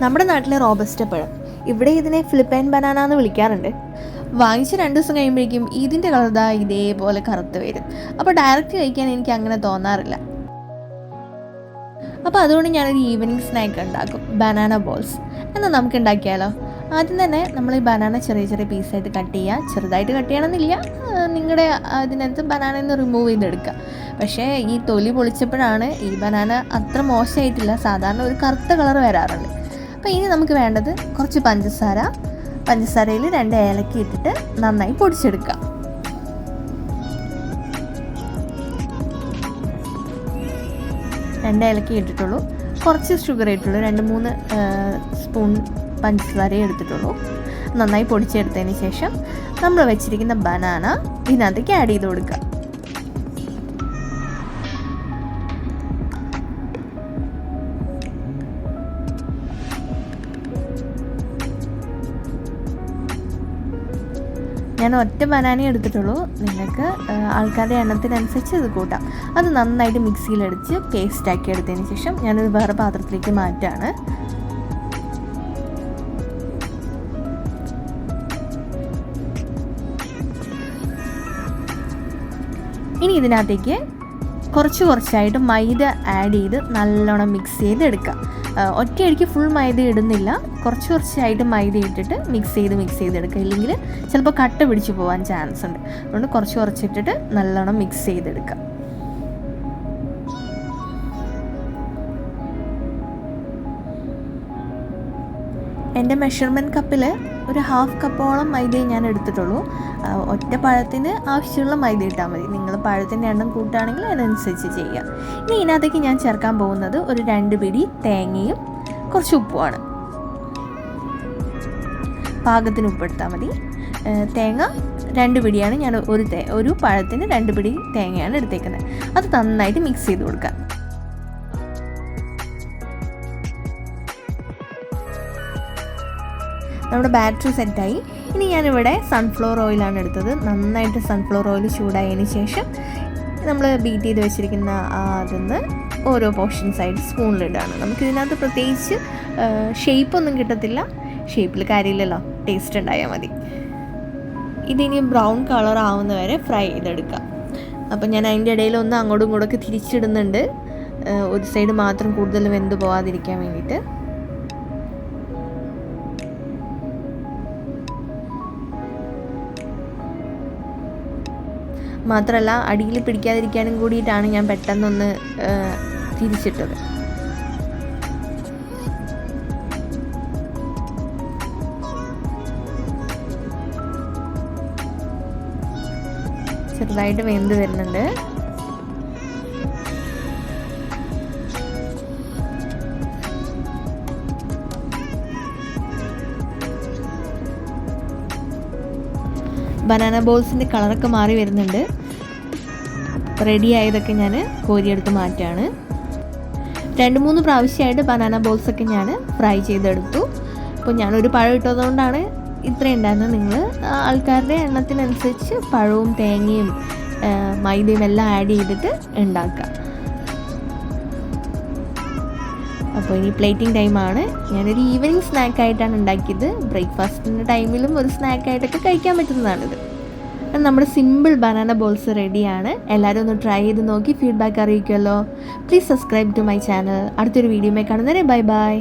നമ്മുടെ നാട്ടിലെ റോബസ്റ്റ പഴം, ഇവിടെ ഇതിനെ ഫിലിപ്പൈൻ ബനാന എന്ന് വിളിക്കാറുണ്ട്. വാങ്ങിച്ച് 2 ദിവസം കഴിയുമ്പോഴേക്കും ഇതിൻ്റെ കളർ ഇതേപോലെ കറുത്ത് വരും. അപ്പോൾ ഡയറക്റ്റ് കഴിക്കാൻ എനിക്ക് അങ്ങനെ തോന്നാറില്ല. അപ്പോൾ അതുകൊണ്ട് ഞാനൊരു ഈവനിങ് സ്നാക്ക് ഉണ്ടാക്കും, ബനാന ബോൾസ്. എന്നാൽ നമുക്ക് ഉണ്ടാക്കിയാലോ? ആദ്യം തന്നെ നമ്മൾ ഈ ബനാന ചെറിയ ചെറിയ പീസായിട്ട് കട്ട് ചെയ്യുക. ചെറുതായിട്ട് കട്ട് ചെയ്യണമെന്നില്ല, നിങ്ങളുടെ അതിനകത്ത് ബനാനയിൽ നിന്ന് റിമൂവ് ചെയ്തെടുക്കുക. പക്ഷേ ഈ തൊലി പൊളിച്ചപ്പോഴാണ് ഈ ബനാന അത്ര മോശമായിട്ടില്ല, സാധാരണ ഒരു കറുത്ത കളർ വരാറുണ്ട്. അപ്പോൾ ഇനി നമുക്ക് വേണ്ടത് കുറച്ച് പഞ്ചസാരയിൽ 2 ഏലക്ക ഇട്ടിട്ട് നന്നായി പൊടിച്ചെടുക്കുക. ഏലക്ക ഇട്ടിട്ടുള്ളൂ, കുറച്ച് ഷുഗർ ഇട്ടുള്ളൂ, 2-3 സ്പൂൺ പഞ്ചസാരയും എടുത്തിട്ടുള്ളൂ. നന്നായി പൊടിച്ചെടുത്തതിന് ശേഷം നമ്മൾ വെച്ചിരിക്കുന്ന ബനാന ഇതിനകത്തേക്ക് ആഡ് ചെയ്ത് കൊടുക്കുക. ഞാൻ ഒറ്റ ബനാനേ എടുത്തിട്ടുള്ളൂ, നിങ്ങൾക്ക് ആൾക്കാരുടെ എണ്ണത്തിനനുസരിച്ച് ഇത് കൂട്ടാം. അത് നന്നായിട്ട് മിക്സിയിലടിച്ച് പേസ്റ്റാക്കി എടുത്തതിന് ശേഷം ഞാനൊരു വേറെ പാത്രത്തിലേക്ക് മാറ്റാണ്. ഇനി ഇതിനകത്തേക്ക് കുറച്ചായിട്ട് മൈദ ആഡ് ചെയ്ത് നല്ലോണം മിക്സ് ചെയ്തെടുക്കാം. ഒറ്റയടിക്ക് ഫുൾ മൈദ ഇടുന്നില്ല, കുറച്ചായിട്ട് മൈദ ഇട്ടിട്ട് മിക്സ് ചെയ്തെടുക്കുക. ഇല്ലെങ്കിൽ ചിലപ്പോൾ കട്ട പിടിച്ച് പോകാൻ ചാൻസ് ഉണ്ട്. അതുകൊണ്ട് കുറച്ചിട്ടിട്ട് നല്ലോണം മിക്സ് ചെയ്തെടുക്കുക. എൻ്റെ മെഷർമെൻറ്റ് കപ്പിൽ ഒരു 1/2 കപ്പോളം മൈദയെ ഞാൻ എടുത്തിട്ടുള്ളൂ. ഒറ്റ പഴത്തിന് ആവശ്യമുള്ള മൈദ ഇട്ടാൽ മതി. നിങ്ങൾ പഴത്തിൻ്റെ എണ്ണം കൂട്ടുകയാണെങ്കിൽ അതിനനുസരിച്ച് ചെയ്യുക. ഇനി ഇതിനകത്തേക്ക് ഞാൻ ചേർക്കാൻ പോകുന്നത് ഒരു 2 പിടി തേങ്ങയും കുറച്ച് ഉപ്പുമാണ്. പാകത്തിന് ഉപ്പെടുത്താൽ മതി. തേങ്ങ 2 പിടിയാണ്, ഞാൻ ഒരു പഴത്തിന് 2 പിടി തേങ്ങയാണ് എടുത്തേക്കുന്നത്. അത് നന്നായിട്ട് മിക്സ് ചെയ്ത് കൊടുക്കുക. നമ്മുടെ ബാറ്ററി സെറ്റായി. ഇനി ഞാനിവിടെ സൺഫ്ലവർ ഓയിലാണ് എടുത്തത്. നന്നായിട്ട് സൺഫ്ലവർ ഓയിൽ ചൂടായതിന് ശേഷം നമ്മൾ ബീറ്റ് ചെയ്ത് വെച്ചിരിക്കുന്ന അതിന്ന് ഓരോ പോർഷൻസായിട്ട് സ്പൂണിലിടാണ്. നമുക്കിതിനകത്ത് പ്രത്യേകിച്ച് ഷേപ്പൊന്നും കിട്ടത്തില്ല, ഷേപ്പിൽ കാര്യമില്ലല്ലോ, ടേസ്റ്റ് ഉണ്ടായാൽ മതി. ഇതിനി ബ്രൗൺ കളർ ആവുന്ന വരെ ഫ്രൈ ചെയ്തെടുക്കാം. അപ്പം ഞാൻ അതിൻ്റെ ഇടയിൽ ഒന്ന് അങ്ങോട്ടും ഇങ്ങോട്ടൊക്കെ തിരിച്ചിടുന്നുണ്ട്, ഒരു സൈഡ് മാത്രം കൂടുതൽ വെന്ത് പോകാതിരിക്കാൻ വേണ്ടിയിട്ട്. മാത്രമല്ല അടിയിൽ പിടിക്കാതിരിക്കാനും കൂടിയിട്ടാണ് ഞാൻ പെട്ടെന്നൊന്ന് തിരിച്ചിട്ടത്. ചെറുതായിട്ട് വെന്ത് വരുന്നുണ്ട്. ബനാന ബോൾസിൻ്റെ കളറൊക്കെ മാറി വരുന്നുണ്ട്. റെഡി ആയതൊക്കെ ഞാൻ കോരിയെടുത്ത് മാറ്റാണ്. 2-3 പ്രാവശ്യമായിട്ട് ബനാന ബോൾസൊക്കെ ഞാൻ ഫ്രൈ ചെയ്തെടുത്തു. അപ്പോൾ ഞാനൊരു പഴം ഇട്ടതുകൊണ്ടാണ് ഇത്രയും ഉണ്ടായിരുന്നത്. നിങ്ങൾ ആൾക്കാരുടെ എണ്ണത്തിനനുസരിച്ച് പഴവും തേങ്ങയും മൈദയും എല്ലാം ആഡ് ചെയ്തിട്ട് ഉണ്ടാക്കുക. അപ്പോൾ ഇനി പ്ലേറ്റിംഗ് ടൈമാണ്. ഞാനൊരു ഈവനിങ് സ്നാക്കായിട്ടാണ് ഉണ്ടാക്കിയത്. ബ്രേക്ക്ഫാസ്റ്റിൻ്റെ ടൈമിലും ഒരു സ്നാക്കായിട്ടൊക്കെ കഴിക്കാൻ പറ്റുന്നതാണിത്. നമ്മുടെ സിമ്പിൾ ബനാന ബോൾസ് റെഡിയാണ്. എല്ലാവരും ഒന്ന് ട്രൈ ചെയ്ത് നോക്കി ഫീഡ്ബാക്ക് അറിയിക്കുമല്ലോ. Please subscribe to my channel. അടുത്തൊരു വീഡിയോയിൽ കാണുന്നവരെ ബൈ ബൈ.